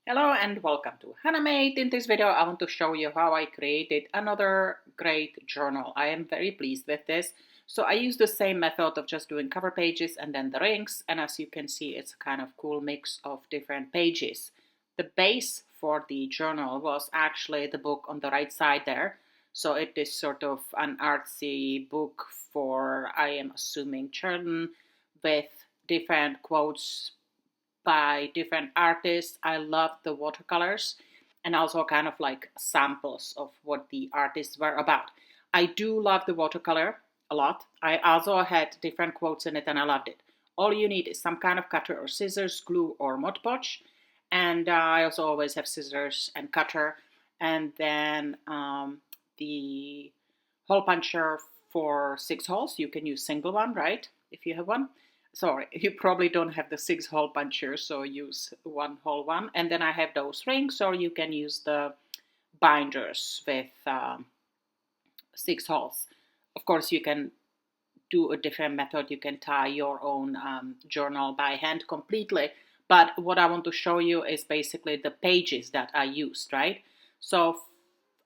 Hello and welcome to Hanamate. In this video I want to show you how I created another great journal. I am very pleased with this. So I use the same method of just doing cover pages and then the rings, and as you can see it's a kind of cool mix of different pages. The base for the journal was actually the book on the right side there. So it is sort of an artsy book for, I am assuming, children, with different quotes by different artists. I love the watercolors and also kind of like samples of what the artists were about. I do love the watercolor a lot. I also had different quotes in it and I loved it. All you need is some kind of cutter or scissors, glue or Mod Podge. And I also always have scissors and cutter. And then the hole puncher for 6 holes. You can use single one, right? If you have one. Sorry, you probably don't have the 6 hole puncher, so use 1 hole one. And then I have those rings, or you can use the binders with 6 holes. Of course, you can do a different method. You can tie your own journal by hand completely. But what I want to show you is basically the pages that I used, right? So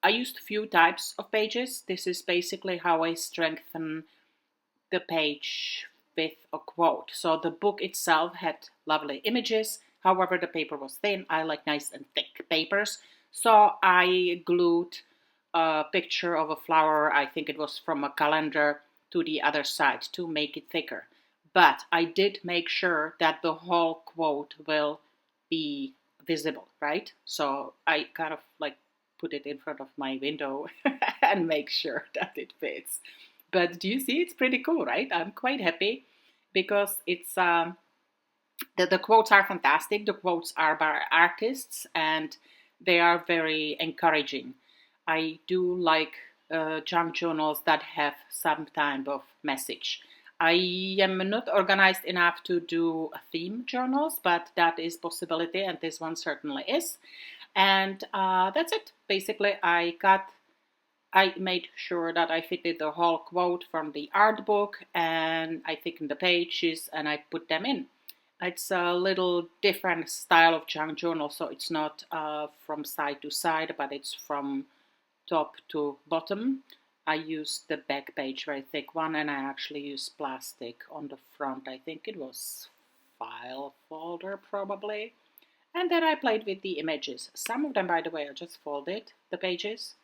I used a few types of pages. This is basically how I strengthen the page with a quote. So the book itself had lovely images. However, the paper was thin. I like nice and thick papers. So I glued a picture of a flower, I think it was from a calendar, to the other side to make it thicker. But I did make sure that the whole quote will be visible, right? So I kind of like put it in front of my window and make sure that it fits. But do you see, it's pretty cool, right? I'm quite happy because it's the quotes are fantastic. The quotes are by artists and they are very encouraging. I do like junk journals that have some type of message. I am not organized enough to do theme journals, but that is possibility, and this one certainly is. And that's it. Basically, I made sure that I fitted the whole quote from the art book, and I thickened the pages and I put them in. It's a little different style of junk journal, so it's not from side to side, but it's from top to bottom. I used the back page, very thick one, and I actually used plastic on the front. I think it was file folder probably. And then I played with the images. Some of them, by the way, I just folded the pages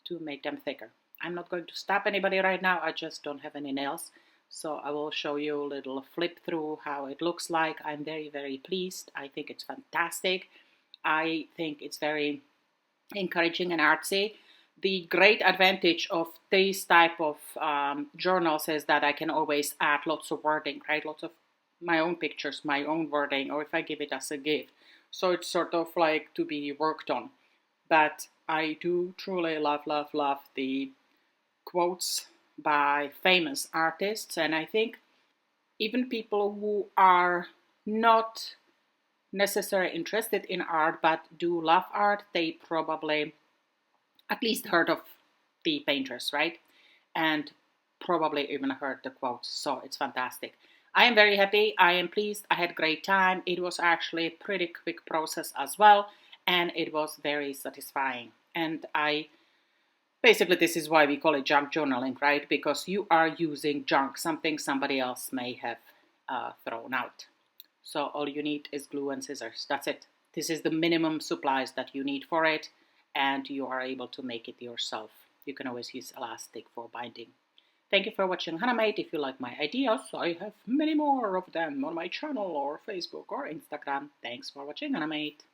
to make them thicker. I'm not going to stop anybody right now. I just don't have any nails. So I will show you a little flip through how it looks like. I'm very, very pleased. I think it's fantastic. I think it's very encouraging and artsy. The great advantage of this type of journals is that I can always add lots of wording, right? Lots of my own pictures, my own wording, or if I give it as a gift. So it's sort of like to be worked on. But I do truly love the quotes by famous artists, and I think even people who are not necessarily interested in art but do love art, they probably at least heard of the painters, right? And probably even heard the quotes, so it's fantastic. I am very happy, I am pleased, I had a great time. It was actually a pretty quick process as well, and it was very satisfying. And basically this is why we call it junk journaling, right? Because you are using junk, something somebody else may have thrown out. So all you need is glue and scissors. That's it. This is the minimum supplies that you need for it, and you are able to make it yourself. You can always use elastic for binding. Thank you for watching Hanamate. If you like my ideas, I have many more of them on my channel or Facebook or Instagram. Thanks for watching Hanamate.